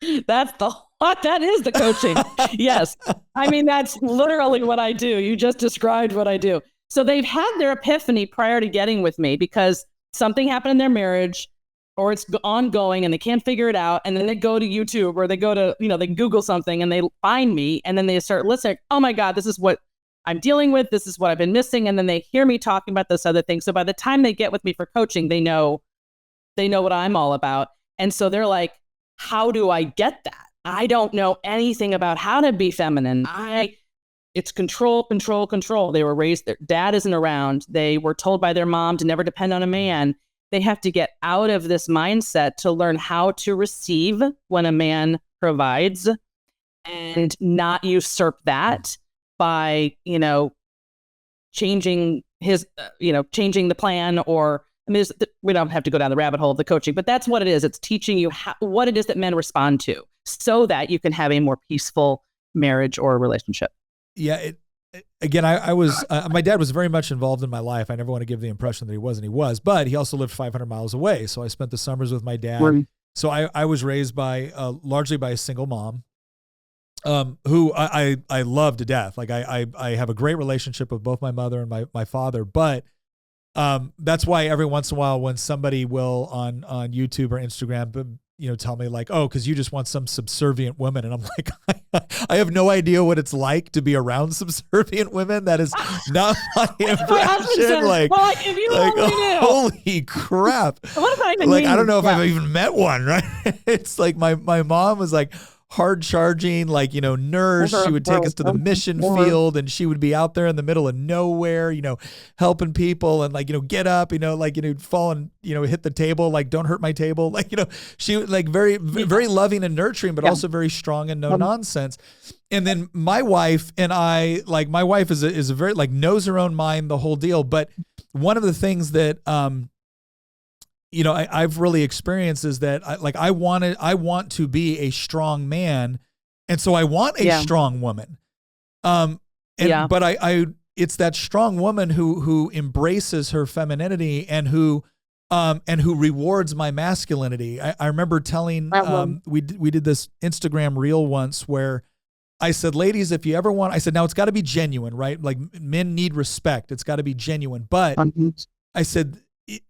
That is the coaching. Yes. I mean, that's literally what I do. You just described what I do. So they've had their epiphany prior to getting with me because something happened in their marriage or it's ongoing and they can't figure it out. And then they go to YouTube or they go to, they Google something and they find me and then they start listening. Oh my God, this is what I'm dealing with. This is what I've been missing. And then they hear me talking about this other thing. So by the time they get with me for coaching, they know what I'm all about. And so they're like, how do I get that? I don't know anything about how to be feminine. It's control, control, control. They were raised, their dad isn't around. They were told by their mom to never depend on a man. They have to get out of this mindset to learn how to receive when a man provides and not usurp that by, changing changing the plan or, we don't have to go down the rabbit hole of the coaching, but that's what it is. It's teaching you what it is that men respond to so that you can have a more peaceful marriage or relationship. Yeah. Again, I was, my dad was very much involved in my life. I never want to give the impression that he wasn't. He was, but he also lived 500 miles away. So I spent the summers with my dad. Right. So I was raised largely by a single mom, who I love to death. Like I have a great relationship with both my mother and my father, but that's why every once in a while when somebody will on YouTube or Instagram, tell me like, oh, because you just want some subservient woman. And I'm like, I have no idea what it's like to be around subservient women. That is not my impression. Like, if you only knew. Holy crap. What if I even I don't know if I've even met one, right? It's like my mom was like, hard charging, nurse. She would take us to the mission field and she would be out there in the middle of nowhere, helping people and get up, fall and, hit the table, don't hurt my table. She very, very loving and nurturing, but also very strong and no nonsense. And then my wife and I, my wife is a very, knows her own mind, the whole deal. But one of the things that, I've really experienced is that I want to be a strong man. And so I want a strong woman. But it's that strong woman who embraces her femininity and who rewards my masculinity. I remember telling, we did this Instagram reel once where I said, ladies, if you ever want, I said, now it's got to be genuine, right? Like men need respect. It's got to be genuine. But I said,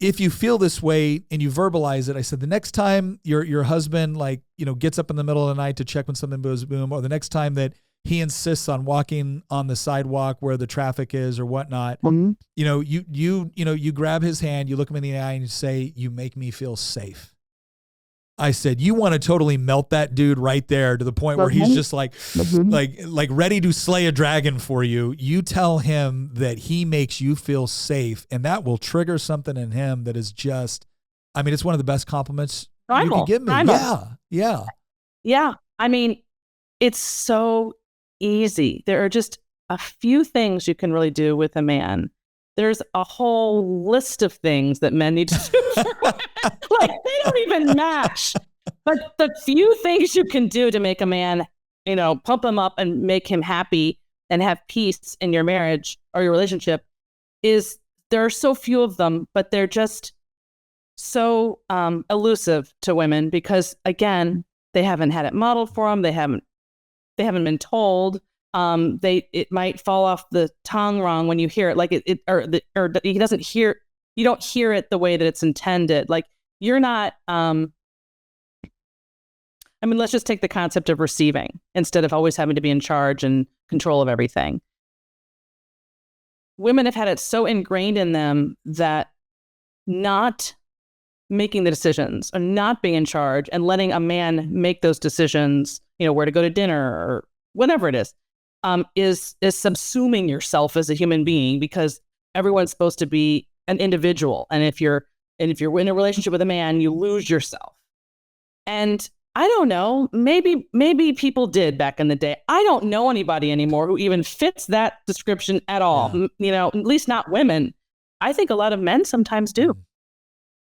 if you feel this way and you verbalize it, I said, the next time your husband, like, gets up in the middle of the night to check when something goes boom, or the next time that he insists on walking on the sidewalk where the traffic is or whatnot, you grab his hand, you look him in the eye and you say, you make me feel safe. I said, you want to totally melt that dude right there to the point where he's just like ready to slay a dragon for you. You tell him that he makes you feel safe, and that will trigger something in him that is just, I mean, it's one of the best compliments you can give me. Yeah. Yeah. I mean, it's so easy. There are just a few things you can really do with a man. There's a whole list of things that men need to do. Like, they don't even match. But the few things you can do to make a man, pump him up and make him happy and have peace in your marriage or your relationship there are so few of them, but they're just so elusive to women because, again, they haven't had it modeled for them. They haven't been told. It might fall off the tongue wrong when you hear it, like he doesn't hear. You don't hear it the way that it's intended. Like, you're not. Let's just take the concept of receiving instead of always having to be in charge and control of everything. Women have had it so ingrained in them that not making the decisions or not being in charge and letting a man make those decisions, where to go to dinner or whatever it is subsuming yourself as a human being, because everyone's supposed to be an individual. And if you're in a relationship with a man, you lose yourself. And I don't know, maybe people did back in the day. I don't know anybody anymore who even fits that description at all. Yeah. At least not women. I think a lot of men sometimes do.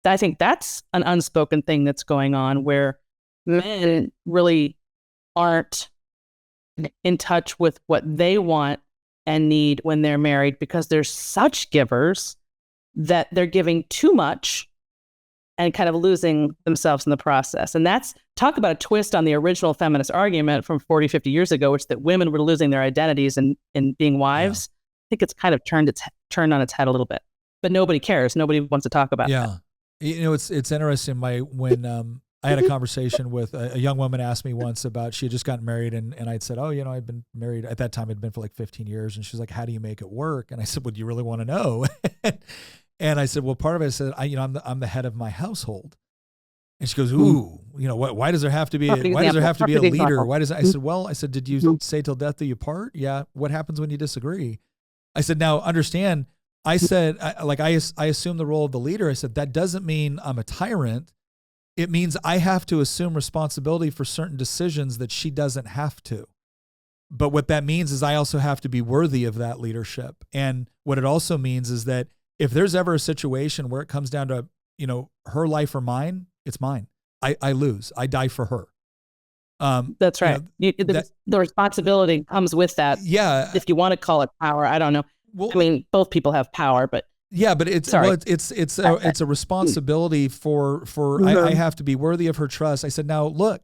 I think that's an unspoken thing that's going on, where men really aren't in touch with what they want and need when they're married, because they're such givers that they're giving too much and kind of losing themselves in the process. And that's, talk about a twist on the original feminist argument from 40, 50 years ago, which that women were losing their identities in being wives. Yeah. I think it's kind of turned on its head a little bit, but nobody cares. Nobody wants to talk about that. It's interesting. When I had a conversation with a young woman, asked me once about, she had just gotten married, and I'd said, I'd been married at that time. I'd been for like 15 years. And she's like, how do you make it work? And I said, well, do you really want to know? And I said, well, part of it, I said, I'm the head of my household. And she goes, ooh, why does there have to be a leader? Why does I said, did you say till death do you part? Yeah. What happens when you disagree? I said, now understand, I said, I assume the role of the leader. I said, that doesn't mean I'm a tyrant. It means I have to assume responsibility for certain decisions that she doesn't have to. But what that means is I also have to be worthy of that leadership. And what it also means is that if there's ever a situation where it comes down to, her life or mine, it's mine. I lose. I die for her. That's right. The responsibility comes with that. Yeah. If you want to call it power, I don't know. Well, both people have power, but yeah, but it's a responsibility for I have to be worthy of her trust. I said, now look,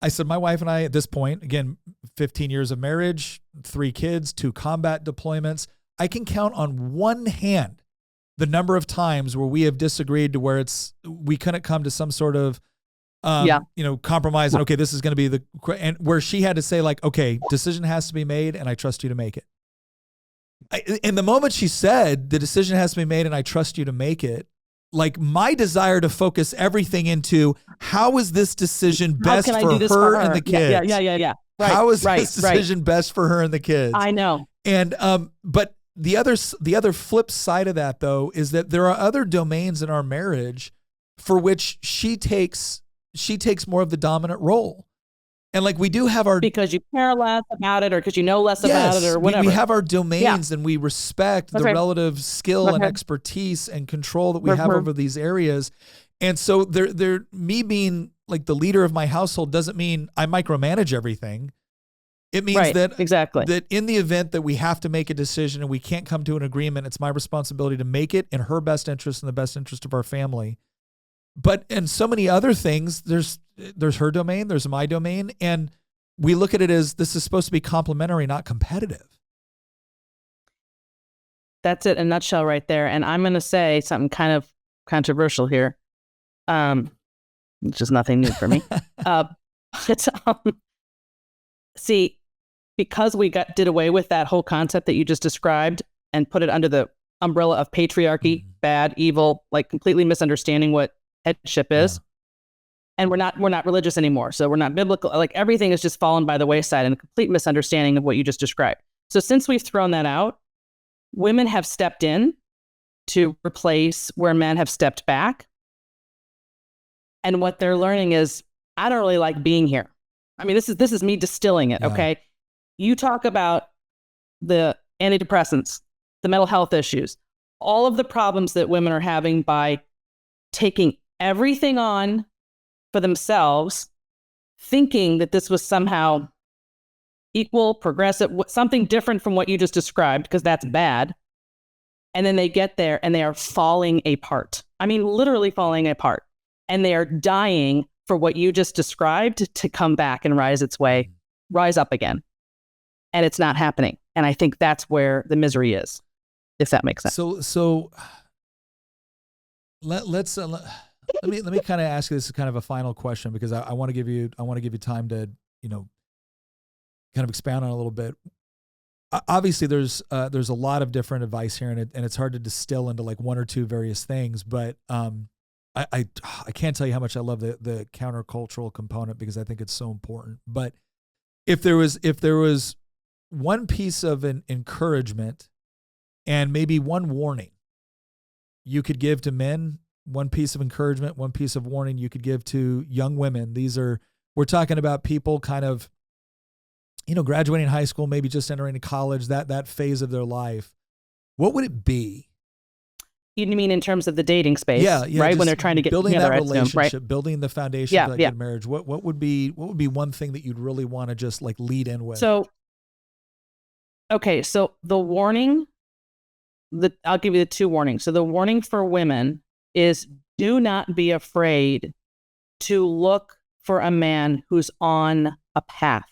I said, my wife and I at this point, again, 15 years of marriage, 3 kids, 2 combat deployments, I can count on one hand the number of times where we have disagreed to where we couldn't come to some sort of compromise. And okay, this is going to be and where she had to say like, okay, decision has to be made and I trust you to make it. And the moment she said the decision has to be made and I trust you to make it, like my desire to focus everything into how is this decision best for her and the kids? Yeah. Right, how is this decision best for her and the kids? I know. And but the other flip side of that though is that there are other domains in our marriage for which she takes more of the dominant role. And like we do have our, because you care less about it or because you know less about it or whatever. We have our domains and we respect the relative skill and expertise and control that we have over these areas. And so they're me being like the leader of my household doesn't mean I micromanage everything. It means that in the event that we have to make a decision and we can't come to an agreement, it's my responsibility to make it in her best interest and the best interest of our family. But in so many other things, there's her domain, there's my domain, and we look at it as this is supposed to be complementary, not competitive. That's it in a nutshell right there. And I'm going to say something kind of controversial here. It's just nothing new for me. But, see, because we did away with that whole concept that you just described and put it under the umbrella of patriarchy, bad, evil, like completely misunderstanding what headship is. And we're not religious anymore. So we're not biblical. Like everything is just fallen by the wayside and a complete misunderstanding of what you just described. So since we've thrown that out, women have stepped in to replace where men have stepped back. And what they're learning is, I don't really like being here. I mean, this is me distilling it, okay? You talk about the antidepressants, the mental health issues, all of the problems that women are having by taking everything on for themselves, thinking that this was somehow equal, progressive, something different from what you just described, because that's bad. And then they get there and they are falling apart. I mean, literally falling apart. And they are dying for what you just described to come back and rise up again. And it's not happening. And I think that's where the misery is, if that makes sense. So let me kind of ask you this as kind of a final question, because I want to give you time to, kind of expound on it a little bit. Obviously there's a lot of different advice here, and it's hard to distill into like one or two various things, but I can't tell you how much I love the countercultural component, because I think it's so important. But if there was one piece of an encouragement and maybe one warning you could give to men, one piece of encouragement, one piece of warning you could give to young women. We're talking about people kind of, graduating high school, maybe just entering college, that phase of their life. What would it be? You mean in terms of the dating space, right? When they're trying to get building together, that relationship, right? building the foundation of that good marriage. What would be one thing that you'd really want to just like lead in with? So the warning, I'll give you the two warnings. So the warning for women is, do not be afraid to look for a man who's on a path,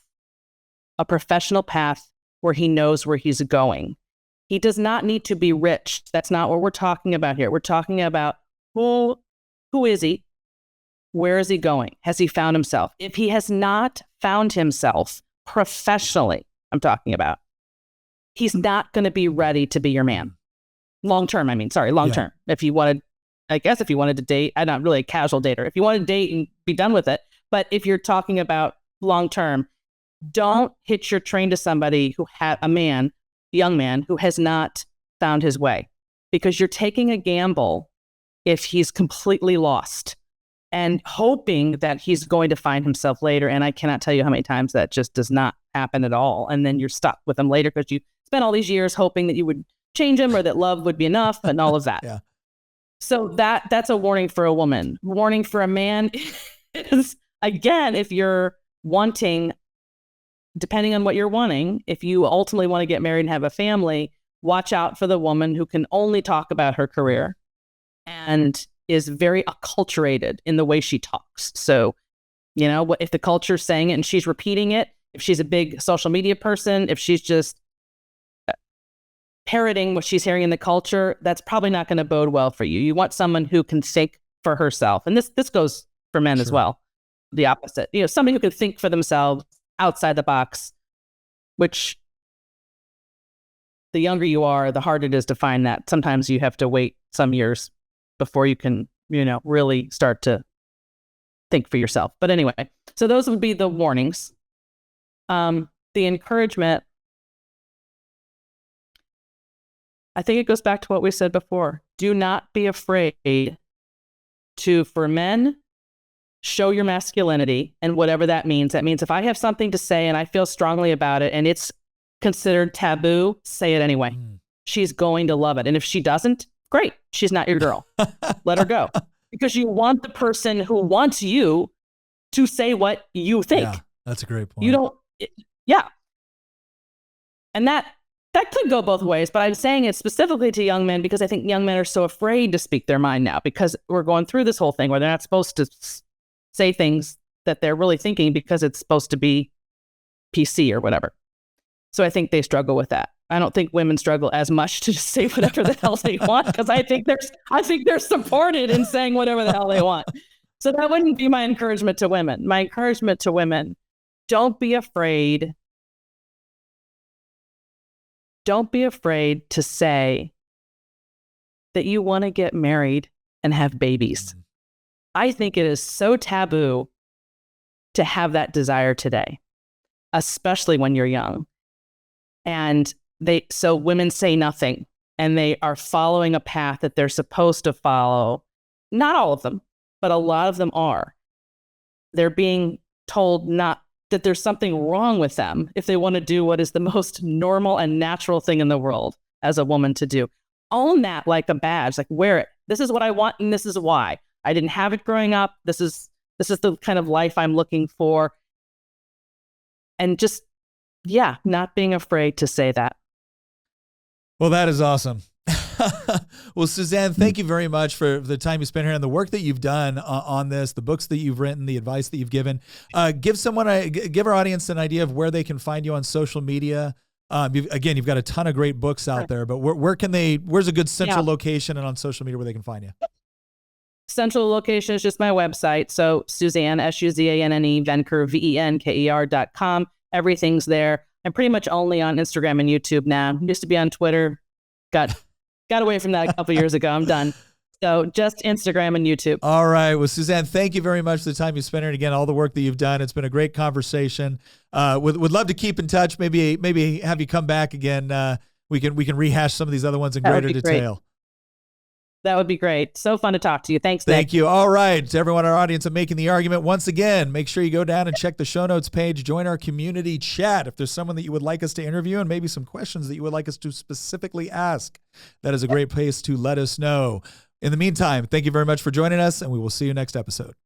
a professional path where he knows where he's going. He does not need to be rich. That's not what we're talking about here. We're talking about who is he? Where is he going? Has he found himself? If he has not found himself professionally, I'm talking about, he's not going to be ready to be your man. Long term. If you wanted to date, I'm not really a casual dater. If you want to date and be done with it, but if you're talking about long term, don't hitch your train to somebody young man who has not found his way, because you're taking a gamble if he's completely lost and hoping that he's going to find himself later. And I cannot tell you how many times that just does not happen at all. And then you're stuck with him later because you spent all these years hoping that you would change him or that love would be enough and all of that. Yeah. So that's a warning for a woman. Warning for a man is, again, if you're wanting, depending on what you're wanting, if you ultimately want to get married and have a family, watch out for the woman who can only talk about her career and is very acculturated in the way she talks. So, if the culture's saying it and she's repeating it, if she's a big social media person, if she's just parroting what she's hearing in the culture, that's probably not going to bode well for you. You want someone who can think for herself. And this goes for men as well. The opposite. Somebody who can think for themselves outside the box, which the younger you are, the harder it is to find that. Sometimes you have to wait some years before you can, really start to think for yourself. But anyway, so those would be the warnings. The encouragement, I think it goes back to what we said before. Do not be afraid for men, show your masculinity, and whatever that means. That means if I have something to say and I feel strongly about it and it's considered taboo, say it anyway. She's going to love it. And if she doesn't, great. She's not your girl. Let her go. Because you want the person who wants you to say what you think. Yeah, that's a great point. You don't, And that could go both ways, but I'm saying it specifically to young men because I think young men are so afraid to speak their mind now because we're going through this whole thing where they're not supposed to say things that they're really thinking because it's supposed to be PC or whatever. So I think they struggle with that. I don't think women struggle as much to just say whatever the hell they want, because I think they're supported in saying whatever the hell they want. So that wouldn't be my encouragement to women. My encouragement to women, don't be afraid. Don't be afraid to say that you want to get married and have babies. I think it is so taboo to have that desire today, especially when you're young. And so women say nothing, and they are following a path that they're supposed to follow. Not all of them, but a lot of them are. They're being told not that there's something wrong with them if they want to do what is the most normal and natural thing in the world as a woman to do. Own that like a badge, like wear it. This is what I want, and this is why. I didn't have it growing up. This is the kind of life I'm looking for. And just, not being afraid to say that. Well, that is awesome. Well, Suzanne, thank you very much for the time you spent here and the work that you've done on this, the books that you've written, the advice that you've given. Give our audience an idea of where they can find you on social media. You've got a ton of great books out there, but where's a good central location and on social media where they can find you? Central location is just my website. So Suzanne, Suzanne, Venker, Venker.com. Everything's there. I'm pretty much only on Instagram and YouTube now. Used to be on Twitter. Got away from that a couple years ago. I'm done. So just Instagram and YouTube. All right. Well, Suzanne, thank you very much for the time you spent here, and again, all the work that you've done. It's been a great conversation. Would love to keep in touch. Maybe have you come back again. We can rehash some of these other ones in greater detail. Great. That would be great. So fun to talk to you. Thanks, Nick. Thank you. All right. To everyone in our audience at Making the Argument, once again, make sure you go down and check the show notes page. Join our community chat. If there's someone that you would like us to interview and maybe some questions that you would like us to specifically ask, that is a great place to let us know. In the meantime, thank you very much for joining us, and we will see you next episode.